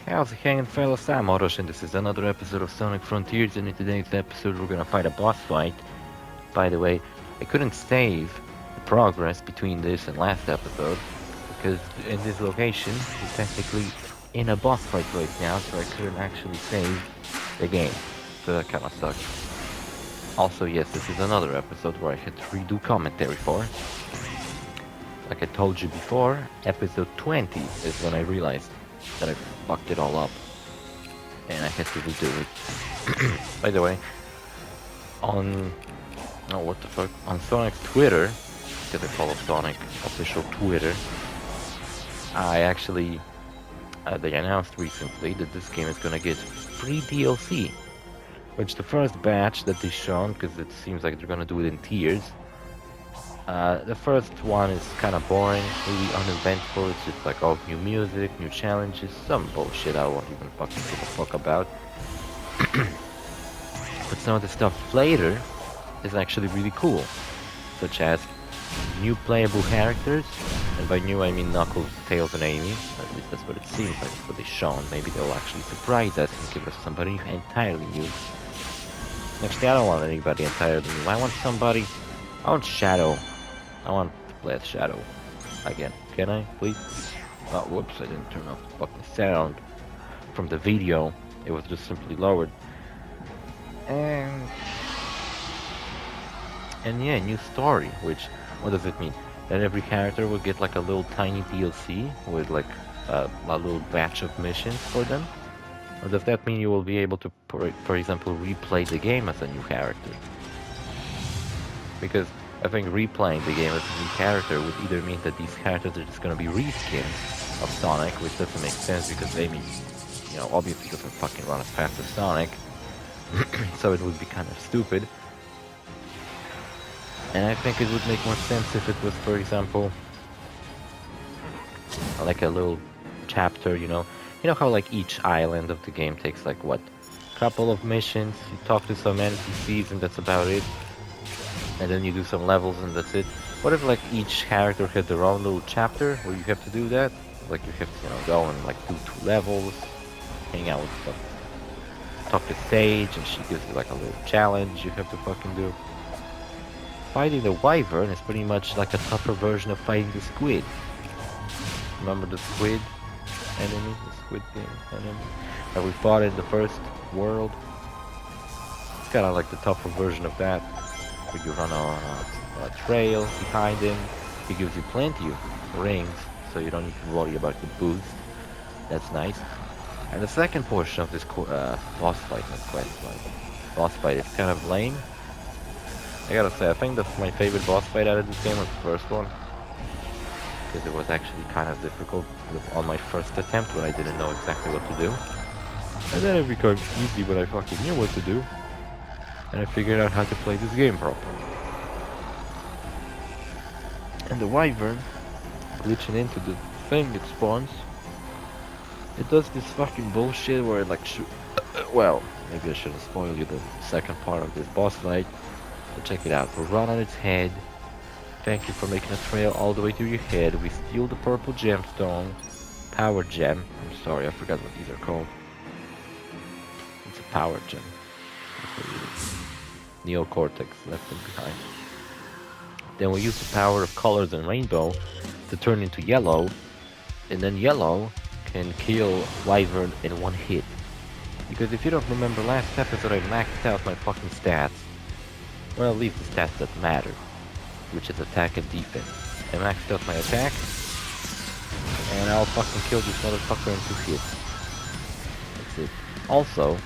How's it hanging, fellas? I'm OrosZ, and this is another episode of Sonic Frontiers, and in today's episode we're gonna fight a boss fight. By the way, I couldn't save the progress between this and last episode, because in this location, we're technically in a boss fight right now, so I couldn't actually save the game. So that kinda sucks. Also, yes, this is another episode where I had to redo commentary for. Like I told you before, episode 20 is when I realized that I fucked it all up. And I had to redo it. By the way, on... Oh, what the fuck? On Sonic's Twitter, because I follow Sonic official Twitter, I actually... they announced recently that this game is gonna get free DLC. Which the first batch that they shown, because it seems like they're gonna do it in tiers, the first one is kind of boring, really uneventful. It's just like, oh, new music, new challenges, some bullshit I won't even fucking give a fuck about. But some of the stuff later is actually really cool, such as new playable characters, and by new I mean Knuckles, Tails, and Amy. At least that's what it seems like, that's what they shown. Maybe they'll actually surprise us and give us somebody entirely new. Actually, I don't want anybody entirely new. I want somebody... I want Shadow. I want to play as Shadow again. Can I, please? Oh, whoops, I didn't turn off the fucking sound from the video. It was just simply lowered. And yeah, new story, which, what does it mean? That every character will get like a little tiny DLC with like a little batch of missions for them? Or does that mean you will be able to, for example, replay the game as a new character? Because I think replaying the game as a new character would either mean that these characters are just gonna be reskins of Sonic, which doesn't make sense because Amy, you know, obviously doesn't fucking run as fast as Sonic, so it would be kind of stupid. And I think it would make more sense if it was, for example, like a little chapter, you know? You know how like each island of the game takes like, what, couple of missions, you talk to some NPCs and that's about it? And then you do some levels and that's it. What if like each character had their own little chapter where you have to do that? Like you have to, you know, go and like do 2 levels, hang out with stuff. Talk to Sage and she gives you like a little challenge you have to fucking do. Fighting the Wyvern is pretty much like a tougher version of fighting the Squid. Remember the Squid enemy? The Squid game enemy? That we fought in the first world? It's kinda like the tougher version of that. Where you run on a trail behind him. He gives you plenty of rings, so you don't need to worry about the boost. That's nice. And the second portion of this boss fight, not quest fight, boss fight is kind of lame. I gotta say, I think that's my favorite boss fight out of this game was the first one. Because it was actually kind of difficult on my first attempt when I didn't know exactly what to do. And then it became easy when I fucking knew what to do. And I figured out how to play this game properly. And the Wyvern, glitching into the thing it spawns, it does this fucking bullshit where it like well, maybe I shouldn't spoil you the second part of this boss fight. But check it out, we run on its head. Thank you for making a trail all the way to your head. We steal the purple gemstone. Power gem. I'm sorry, I forgot what these are called. It's a power gem. Neocortex left them behind. Then we use the power of colors and rainbow to turn into yellow, and then yellow can kill Wyvern in 1 hit. Because if you don't remember last episode, I maxed out my fucking stats. Well, at least the stats that matter, which is attack and defense. I maxed out my attack, and I'll fucking kill this motherfucker in 2 hits. That's it. Also,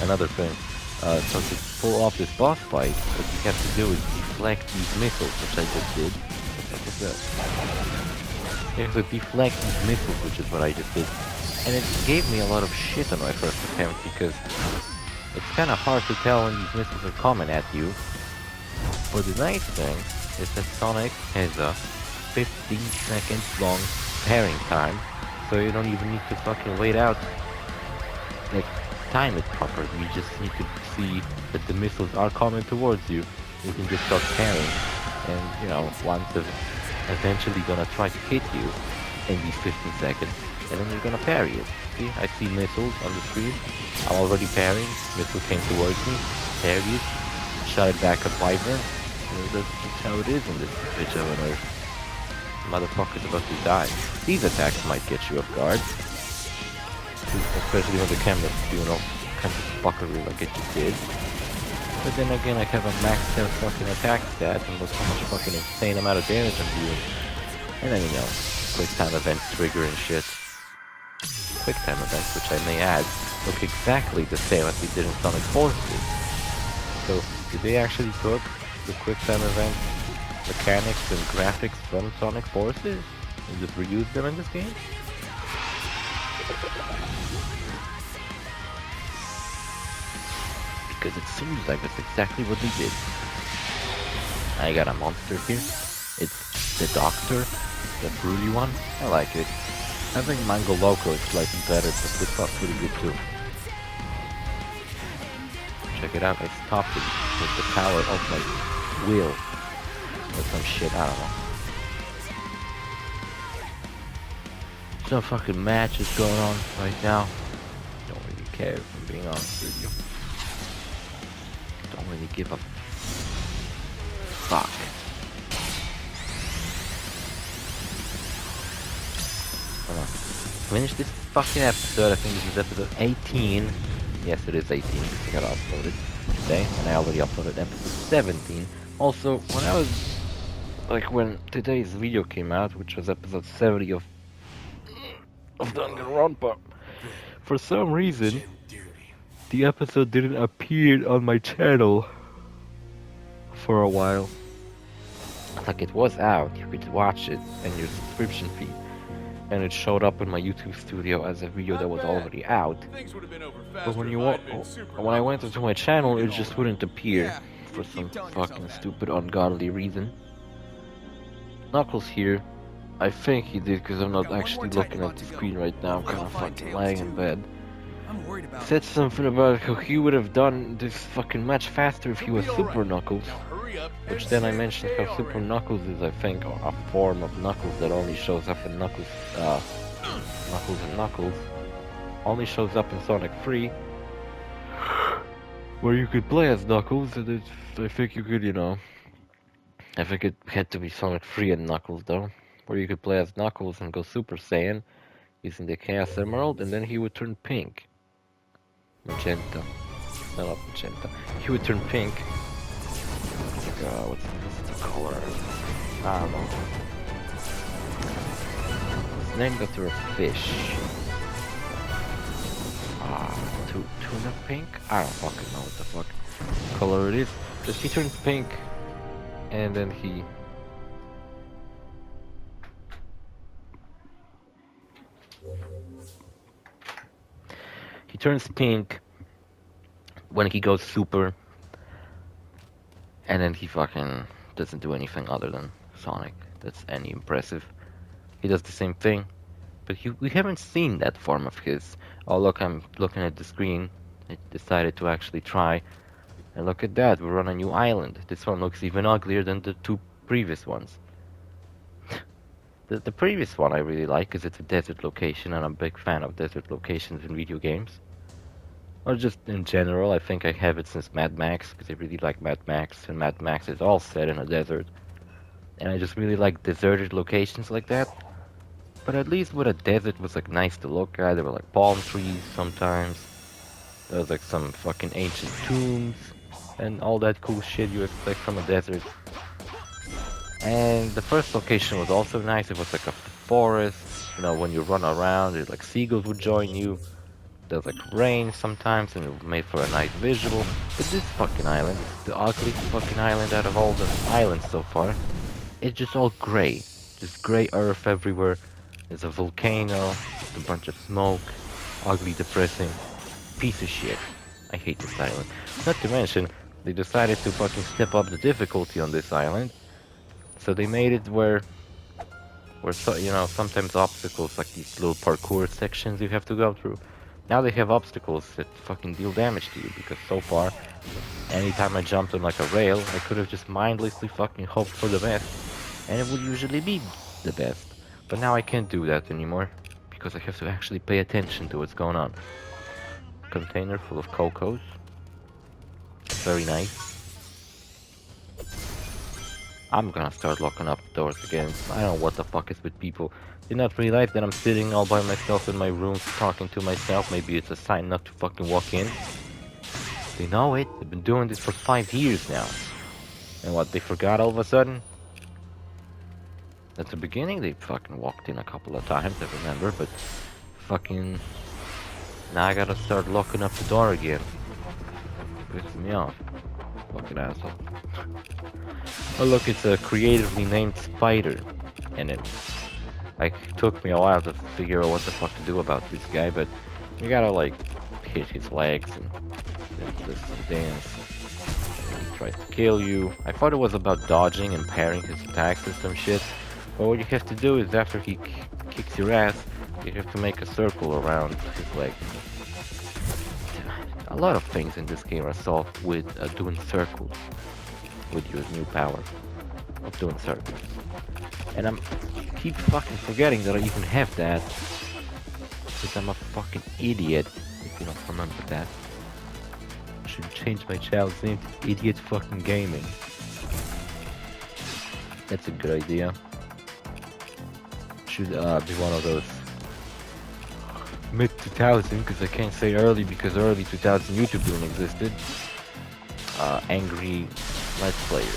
another thing. So to pull off this boss fight, what you have to do is deflect these missiles, which I just did. What was that? You have to deflect these missiles, which is what I just did. And it gave me a lot of shit on my first attempt, because it's kind of hard to tell when these missiles are coming at you. But the nice thing is that Sonic has a 15 seconds long pairing time, so you don't even need to fucking wait out, like, time it properly. You just need to see that the missiles are coming towards you. You can just start pairing, and you know, once it's eventually gonna try to hit you in these 15 seconds, and then you're gonna parry it. I see missiles on the screen. I'm already parrying. Missile came towards me. Parried it. Shot it back at Wyvern. That's how it is in this bitch of an earth. Motherfucker's about to die. These attacks might get you off guard. Especially when the camera's doing all kinds of fuckery like it just did. But then again, I have a maxed out fucking attack stat and look how much fucking insane amount of damage I'm doing. And then, you know, quick time events trigger and shit. Quick time events, which I may add, look exactly the same as we did in Sonic Forces. So, did they actually took the quick time event mechanics and graphics from Sonic Forces and just reused them in this game? Because it seems like that's exactly what they did. I got a monster here. It's the Doctor, the broody one. I like it. I think Mango Loco is slightly better, but this one's pretty good too. Check it out, I stopped it with the power of my will. Or some shit, I don't know. Some fucking match is going on right now. Don't really care if I'm being honest with you. Don't really give a fuck. Hold on. Finish this fucking episode. I think this is episode 18. Yes, it is 18 because I got uploaded today, and I already uploaded episode 17. Also, when I was when today's video came out, which was episode 70 of Danganronpa, for some reason the episode didn't appear on my channel for a while. Like, it was out, you could watch it in your subscription feed, and it showed up in my YouTube studio as a video that was already out. But when I went into my channel, it just wouldn't appear for some fucking stupid, ungodly reason. Knuckles here. I think he did because I'm not actually looking at the screen right now. I'm kind of fucking lying in bed. Said something about how he would have done this fucking match faster if he was Super Knuckles. Which then I mentioned how Super Knuckles is, I think, a form of Knuckles that only shows up in Knuckles and Knuckles. Only shows up in Sonic 3. Where you could play as Knuckles, and I think you could, you know... I think it had to be Sonic 3 and Knuckles, though. Where you could play as Knuckles and go Super Saiyan using the Chaos Emerald, and then he would turn pink. Magenta. No, not magenta. He would turn pink. What's the color? I don't know. It's named after a fish. Tuna pink? I don't fucking know what the fuck color it is. But he turns pink, and then he... He turns pink when he goes super, and then he fucking doesn't do anything other than Sonic that's any impressive. He does the same thing, but we haven't seen that form of his. Oh look, I'm looking at the screen. I decided to actually try, and look at that, we're on a new island. This one looks even uglier than the two previous ones. The previous one I really like because it's a desert location, and I'm a big fan of desert locations in video games. Or just in general, I think I have it since Mad Max, because I really like Mad Max, and Mad Max is all set in a desert. And I just really like deserted locations like that. But at least with a desert was like nice to look at. There were like palm trees sometimes. There was like some fucking ancient tombs, and all that cool shit you expect from a desert. And the first location was also nice. It was like a forest, you know, when you run around, it, like seagulls would join you. There was like rain sometimes, and it made for a nice visual. But this fucking island, the ugliest fucking island out of all the islands so far, it's just all grey. Just grey earth everywhere. There's a volcano, just a bunch of smoke, ugly, depressing, piece of shit. I hate this island. Not to mention, they decided to fucking step up the difficulty on this island. So they made it where so, you know, sometimes obstacles, like these little parkour sections you have to go through. Now they have obstacles that fucking deal damage to you, because so far, anytime I jumped on like a rail, I could have just mindlessly fucking hoped for the best, and it would usually be the best. But now I can't do that anymore, because I have to actually pay attention to what's going on. Container full of cocos. Very nice. I'm gonna start locking up doors again. I don't know what the fuck is with people. They not realize that I'm sitting all by myself in my room talking to myself. Maybe it's a sign not to fucking walk in. They know it. They've been doing this for 5 years now. And what, they forgot all of a sudden? At the beginning they fucking walked in a couple of times, I remember, but fucking... Now I gotta start locking up the door again. Pisses me off. Fucking asshole. Oh look, it's a creatively named spider. And it like took me a while to figure out what the fuck to do about this guy, but you gotta like hit his legs and this dance. He tries to kill you. I thought it was about dodging and parrying his attacks or some shit. But what you have to do is after he kicks your ass, you have to make a circle around his leg. A lot of things in this game are solved with doing circles. With your new power of doing circles. And I'm keep fucking forgetting that I even have that. Because I'm a fucking idiot, if you don't remember that. I should change my channel's name to Idiot Fucking Gaming. That's a good idea. Should be one of those mid 2000, because I can't say early because early 2000 YouTube didn't existed. Angry Let's Players,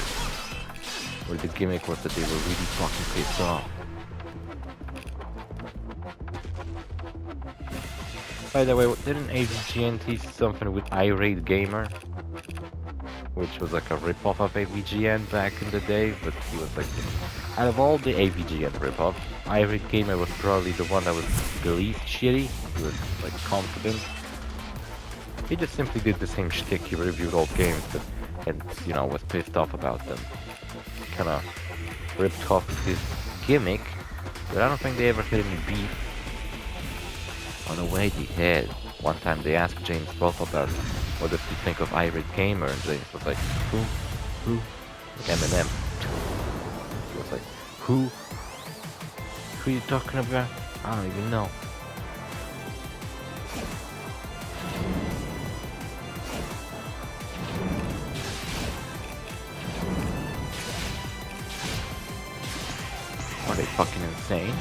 where the gimmick was that they were really fucking pissed off. By the way, didn't AVGN tease something with Irate Gamer? Which was like a ripoff of AVGN back in the day, but he was like, out of all the AVGN ripoffs, Irate Gamer was probably the one that was the least shitty. He was like confident. He just simply did the same shtick. He reviewed old games, but and you know was pissed off about them. Kind of ripped off his gimmick, but I don't think they ever had any beef. On the way they had. One time they asked James Wolf about what does he think of Irate Gamer, and James was like, who? Like Eminem. He was like, who are you talking about? I don't even know. Are they fucking insane?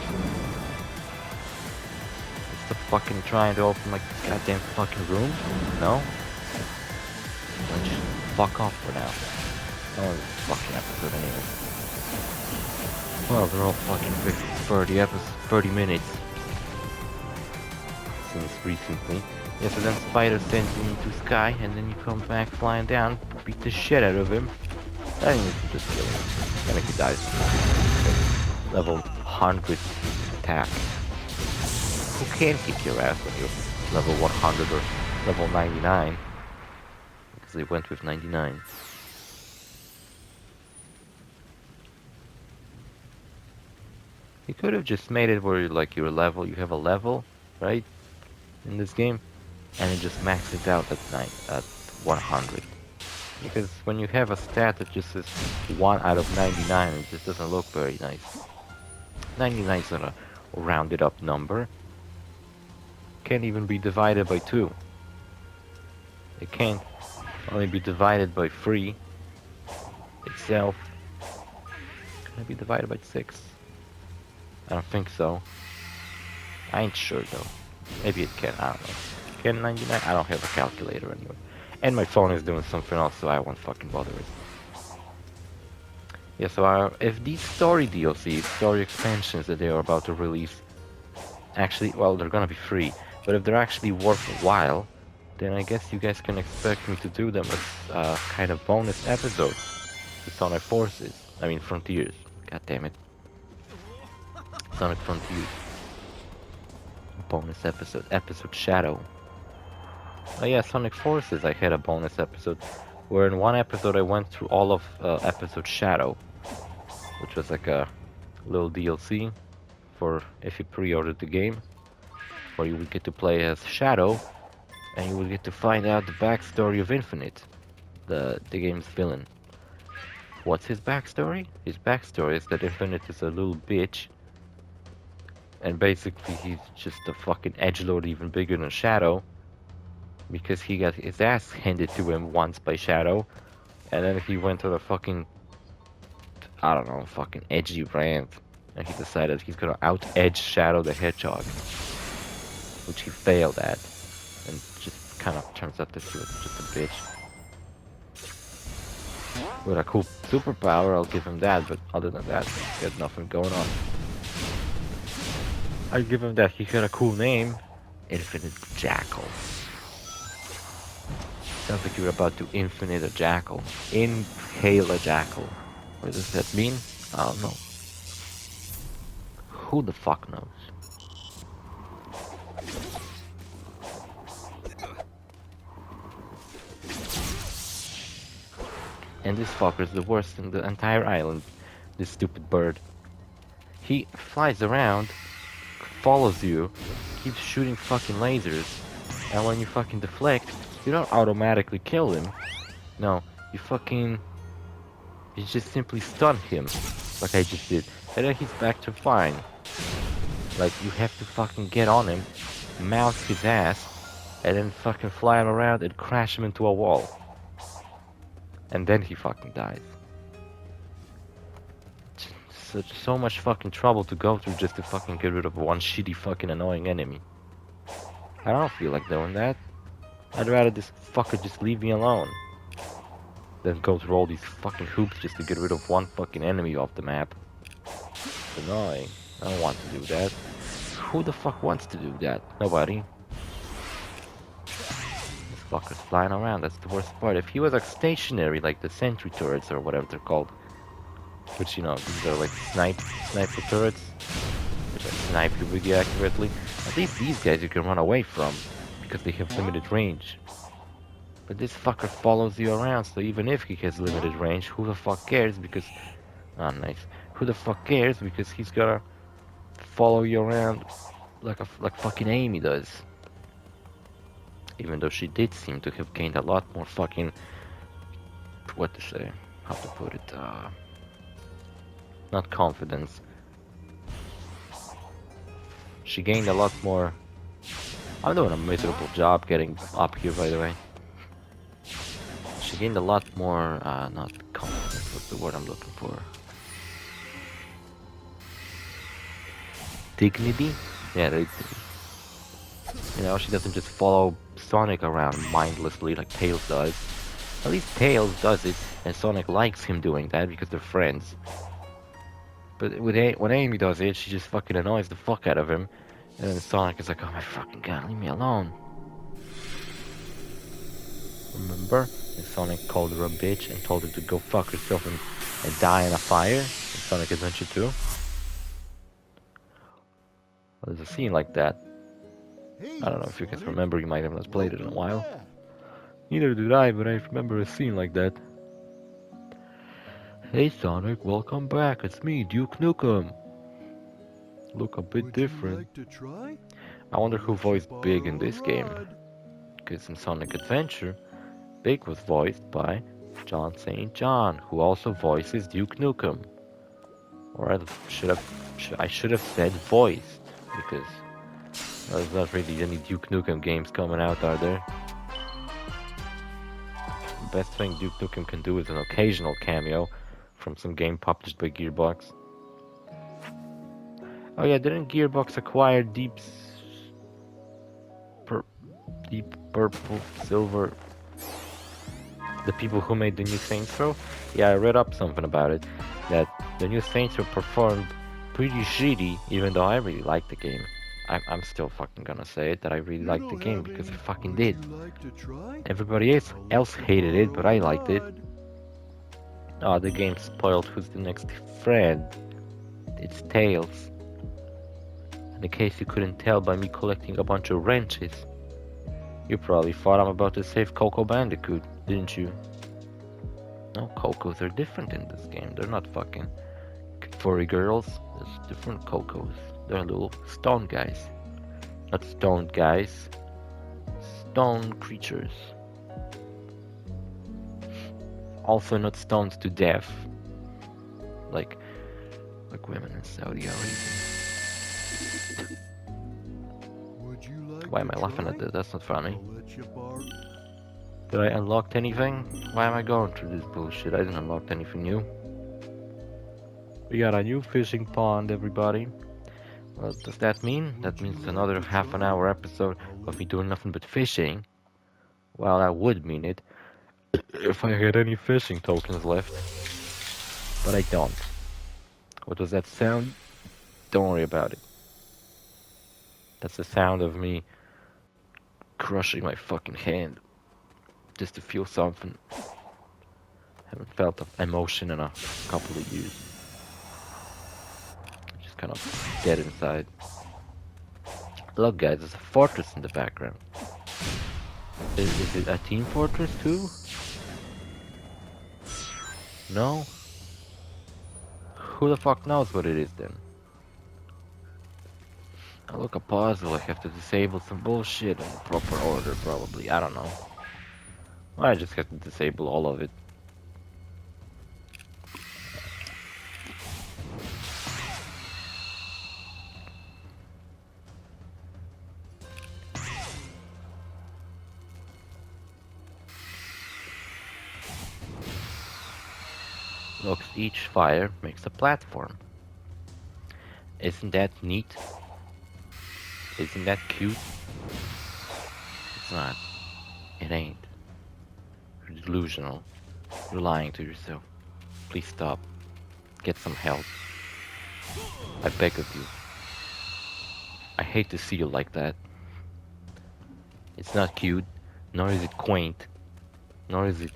Is the fucking trying to open my goddamn fucking room? No? Then just fuck off for now. Oh, this fucking episode anyway. Well, they're all fucking 30 minutes. Since recently. Yeah, so then Spider sends you into sky, and then you come back flying down, beat the shit out of him. I think you can just kill him. And if he dies, level 100 attack. Who can kick your ass when you're level 100 or level 99? Because they went with 99. You could have just made it where like you have a level, right? In this game, and it just maxed it out at 100. Because when you have a stat that just says 1 out of 99, it just doesn't look very nice. 99 is not a rounded up number. Can't even be divided by 2. It can't only be divided by 3 itself. Can it be divided by 6? I don't think so. I ain't sure though. Maybe it can, I don't know. Can 99? I don't have a calculator anyway. And my phone is doing something else, so I won't fucking bother it. Yeah, so if these story DLCs, story expansions that they are about to release, actually, well, they're gonna be free, but if they're actually worthwhile, then I guess you guys can expect me to do them as kind of bonus episodes to Sonic Forces. I mean, Frontiers. God damn it. Sonic Frontiers. Bonus episode. Episode Shadow. Oh yeah, Sonic Forces, I had a bonus episode where in one episode I went through all of episode Shadow, which was like a little DLC for if you pre-ordered the game, where you would get to play as Shadow and you would get to find out the backstory of Infinite, the game's villain. What's his backstory? His backstory is that Infinite is a little bitch And basically he's just a fucking edgelord even bigger than Shadow. Because he got his ass handed to him once by Shadow. And then he went to the fucking, I don't know, fucking edgy rant. And he decided he's gonna out-edge Shadow the Hedgehog. Which he failed at. And just kind of turns out that he was just a bitch. With a cool superpower, I'll give him that, but other than that, he had nothing going on. I give him that he had a cool name, Infinite Jackal. Sounds like you're about to infinite a jackal. Inhale a jackal. What does that mean? I don't know. Who the fuck knows? And this fucker's the worst in the entire island. This stupid bird. He flies around, follows you, keeps shooting fucking lasers, and when you fucking deflect, you don't automatically kill him. No, you just simply stun him, like I just did, and then he's back to fine. Like, you have to fucking get on him, mouse his ass, and then fucking fly him around and crash him into a wall. And then he fucking dies. So much fucking trouble to go through just to fucking get rid of one shitty fucking annoying enemy. I don't feel like doing that. I'd rather this fucker just leave me alone than go through all these fucking hoops just to get rid of one fucking enemy off the map. It's annoying. I don't want to do that. Who the fuck wants to do that? Nobody. This fucker's flying around, that's the worst part. If he was like stationary, like the sentry turrets or whatever they're called, which, you know, these are like sniper turrets, which like snipe you really accurately. At least these guys you can run away from, because they have limited range. But this fucker follows you around, so even if he has limited range, who the fuck cares, because... Ah, nice. Who the fuck cares, because he's gonna follow you around like fucking Amy does. Even though she did seem to have gained a lot more fucking... What to say? How to put it? Not confidence. She gained a lot more... I'm doing a miserable job getting up here, by the way. She gained a lot more, not confidence, what's the word I'm looking for? Dignity? Yeah, dignity. You know, she doesn't just follow Sonic around mindlessly like Tails does. At least Tails does it, and Sonic likes him doing that because they're friends. But when Amy does it, she just fucking annoys the fuck out of him. And then Sonic is like, oh my fucking god, leave me alone. Remember? And Sonic called her a bitch and told her to go fuck herself and die in a fire in Sonic Adventure 2. Well, there's a scene like that. I don't know if you guys remember, you might have not played it in a while. Neither did I, but I remember a scene like that. Hey Sonic, welcome back, it's me, Duke Nukem. Look a bit different. I wonder who voiced Big in this game. Because in Sonic Adventure, Big was voiced by John St. John, who also voices Duke Nukem. Or I should have said voiced, because there's not really any Duke Nukem games coming out, are there? The best thing Duke Nukem can do is an occasional cameo from some game published by Gearbox. Oh yeah, didn't Gearbox acquire Deep Purple Silver? The people who made the new Saints Row? Yeah, I read up something about it. That the new Saints Row performed pretty shitty, even though I really liked the game. I'm still fucking gonna say it, that I really liked the game, because I fucking did. Everybody else hated it, but I liked it. Oh, the game spoiled who's the next friend. It's Tails. In case you couldn't tell by me collecting a bunch of wrenches. You probably thought I'm about to save Coco Bandicoot, didn't you? No, Cocos are different in this game. They're not fucking furry girls. There's different Cocos. They're little stone guys. Not stoned guys. Stone creatures. Also not stoned to death. Like women in Saudi Arabia. Why am I laughing at this? That's not funny. Did I unlock anything? Why am I going through this bullshit? I didn't unlock anything new. We got a new fishing pond, everybody. What does that mean? That means another half an hour episode of me doing nothing but fishing. Well, that would mean it if I had any fishing tokens left. But I don't. What does that sound? Don't worry about it. That's the sound of me crushing my fucking hand just to feel something. Haven't felt emotion in a couple of years. Just kind of dead inside. Look, guys, there's a fortress in the background. Is it a team fortress too? No? Who the fuck knows what it is then? Oh, look, a puzzle. I have to disable some bullshit in proper order, probably. I don't know. Well, I just have to disable all of it. Look, each fire makes a platform. Isn't that neat? Isn't that cute? It's not. It ain't. You're delusional. You're lying to yourself. Please stop. Get some help. I beg of you. I hate to see you like that. It's not cute, nor is it quaint, nor is it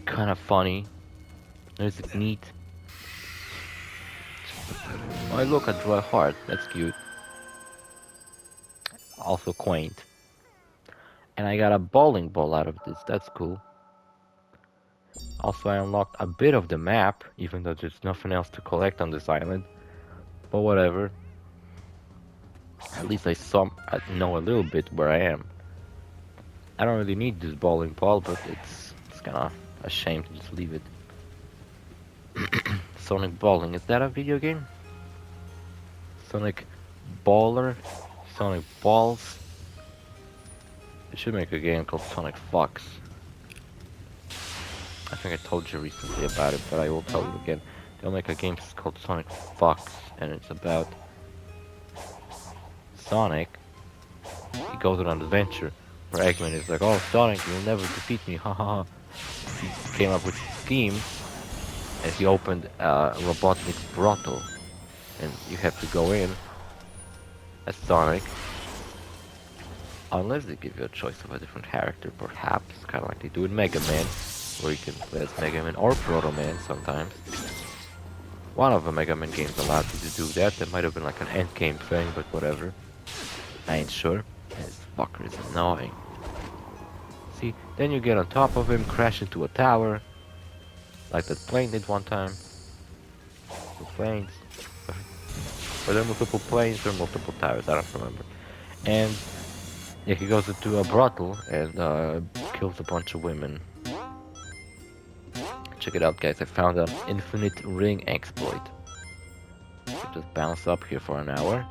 kind of funny, nor is it neat. Oh, look, I draw a heart. That's cute. Also quaint. And I got a bowling ball out of this. That's cool. Also, I unlocked a bit of the map, even though there's nothing else to collect on this island. But whatever. At least I know a little bit where I am. I don't really need this bowling ball, but it's kind of a shame to just leave it. Sonic Bowling, is that a video game? Sonic Baller? Sonic Balls? They should make a game called Sonic Fox. I think I told you recently about it, but I will tell you again. They'll make a game called Sonic Fox, and it's about Sonic. He goes on an adventure where Eggman is like, "Oh, Sonic, you'll never defeat me, ha ha ha." He came up with a scheme, and he opened a Robotnik's brothel, and you have to go in as Sonic, unless they give you a choice of a different character, perhaps, kind of like they do in Mega Man, where you can play as Mega Man or Proto Man sometimes. One of the Mega Man games allowed you to do that. That might have been like an endgame thing, but whatever. I ain't sure. This fucker is annoying. See, then you get on top of him, crash into a tower, like that plane did one time. The planes. Were there multiple planes or multiple towers? I don't remember. And yeah, he goes into a brothel and kills a bunch of women. Check it out, guys. I found an infinite ring exploit. So just bounce up here for an hour,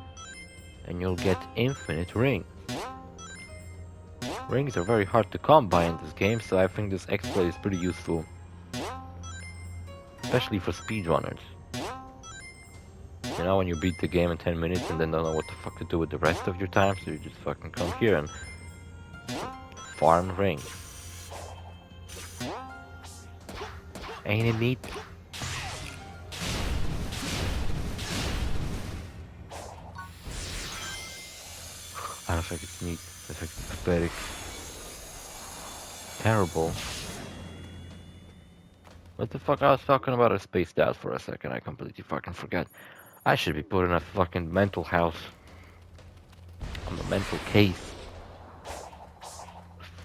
and you'll get infinite rings. Rings are very hard to come by in this game, so I think this exploit is pretty useful. Especially for speedrunners. You know, when you beat the game in 10 minutes and then don't know what the fuck to do with the rest of your time, so you just fucking come here and farm rings. Ain't it neat? I don't think it's neat. I think it's pathetic. Terrible. What the fuck? I was talking about, I spaced out for a second. I completely fucking forgot. I should be put in a fucking mental house. I'm a mental case.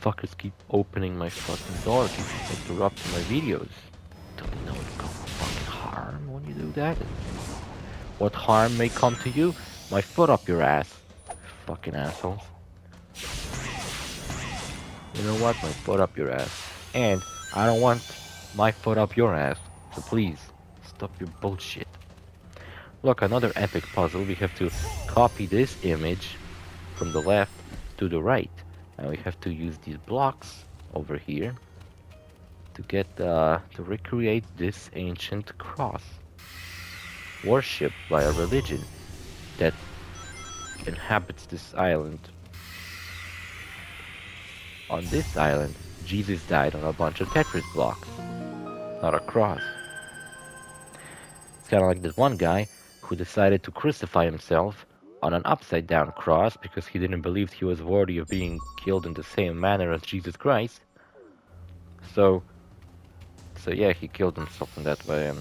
Fuckers keep opening my fucking door, keep interrupting my videos. Don't you know it causes fucking harm when you do that? What harm may come to you? My foot up your ass. Fucking assholes. You know what? My foot up your ass. And I don't want my foot up your ass. So please, stop your bullshit. Look, another epic puzzle. We have to copy this image from the left to the right. And we have to use these blocks over here to get to recreate this ancient cross, worshipped by a religion that inhabits this island. On this island, Jesus died on a bunch of Tetris blocks, not a cross. It's kind of like this one guy who decided to crucify himself on an upside down cross because he didn't believe he was worthy of being killed in the same manner as Jesus Christ. So yeah, he killed himself in that way.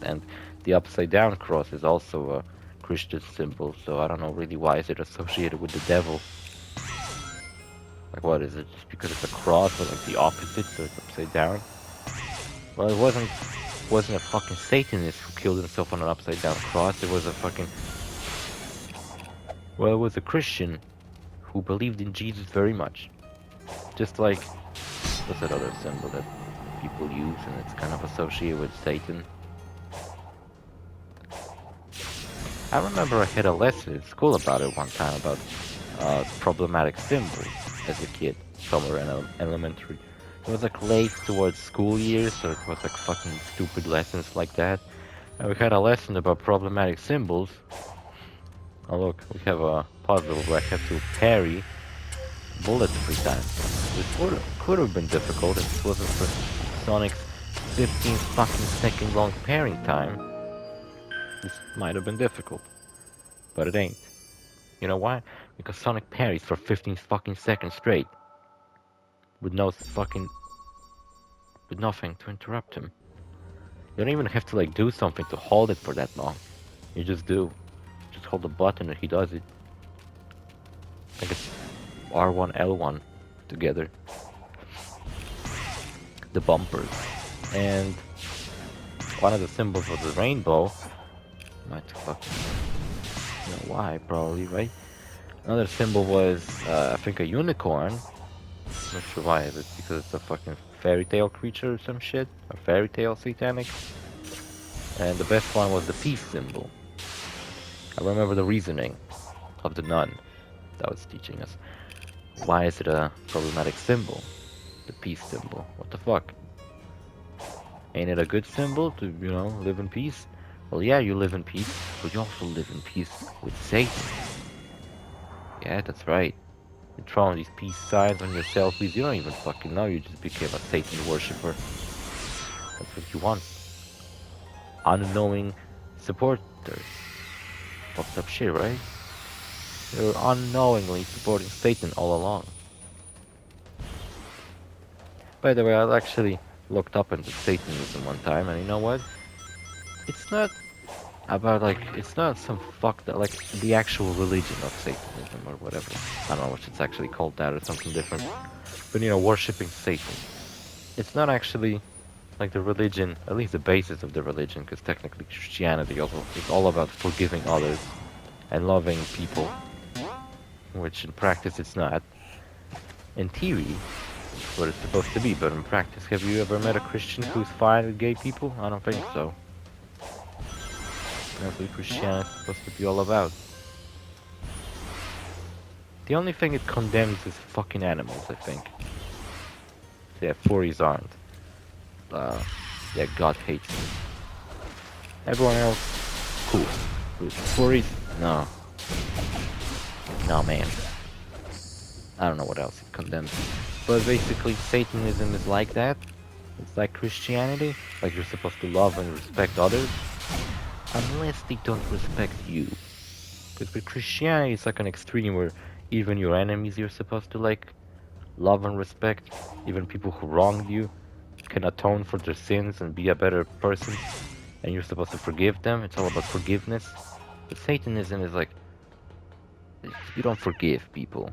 And the upside down cross is also a Christian symbol, so I don't know really why is it associated with the devil. Like, what is it? Just because it's a cross, or like the opposite, so it's upside down? Well, it wasn't a fucking Satanist who killed himself on an upside down cross. It was a fucking... Well, it was a Christian who believed in Jesus very much. Just like... What's that other symbol that people use and it's kind of associated with Satan? I remember I had a lesson in school about it one time, about problematic symbols as a kid, somewhere in elementary. It was like late towards school years, so it was like fucking stupid lessons like that. And we had a lesson about problematic symbols. Oh look, we have a puzzle where I have to parry bullets 3 times. This could have been difficult if it wasn't for Sonic's 15 fucking second long parrying time. This might have been difficult, but it ain't. You know why? Because Sonic parries for 15 fucking seconds straight. With nothing to interrupt him. You don't even have to like do something to hold it for that long. You just do. Just hold the button and he does it. I think it's R1, L1 together. The bumpers. And one of the symbols was the rainbow. Might fucking... You know why, probably, right? Another symbol was, I think, a unicorn. Not sure why, is it because it's a fucking fairy tale creature or some shit? Or fairy tale satanic? And the best one was the peace symbol. I remember the reasoning of the nun that was teaching us. Why is it a problematic symbol? The peace symbol. What the fuck? Ain't it a good symbol to, you know, live in peace? Well, yeah, you live in peace, but you also live in peace with Satan. Yeah, that's right. You're throwing these peace signs on your selfies. You don't even fucking know. You just became a Satan worshipper. That's what you want. Unknowing supporters. Fucked up shit, right? You're unknowingly supporting Satan all along. By the way, I actually looked up into Satanism one time, and you know what? It's not about like, it's not some fucked up, like the actual religion of Satanism or whatever. I don't know what it's actually called, that or something different. But you know, worshipping Satan. It's not actually like the religion, at least the basis of the religion, because technically Christianity also is all about forgiving others and loving people, which in practice it's not. In theory, it's what it's supposed to be, but in practice, have you ever met a Christian who's fine with gay people? I don't think so. That's what Christianity is supposed to be all about. The only thing it condemns is fucking animals, I think. Yeah, furries aren't. Yeah, God hates them. Everyone else, cool. But furries, no. No, man. I don't know what else it condemns. But basically, Satanism is like that. It's like Christianity. Like you're supposed to love and respect others. Unless they don't respect you. Because with Christianity, it's like an extreme where even your enemies you're supposed to like love and respect. Even people who wronged you can atone for their sins and be a better person. And you're supposed to forgive them. It's all about forgiveness. But Satanism is like, you don't forgive people.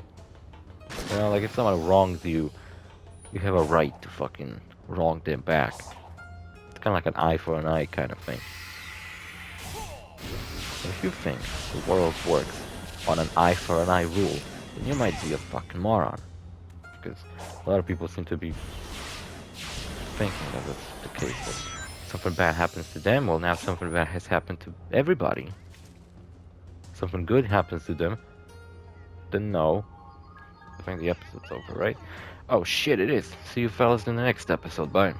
You know, like if someone wrongs you, you have a right to fucking wrong them back. It's kind of like an eye for an eye kind of thing. If you think the world works on an eye for an eye rule, then you might be a fucking moron. Because a lot of people seem to be thinking that that's the case. That something bad happens to them, well now something bad has happened to everybody. something good happens to them, then no. I think the episode's over, right? Oh shit, it is. See you fellas in the next episode. Bye.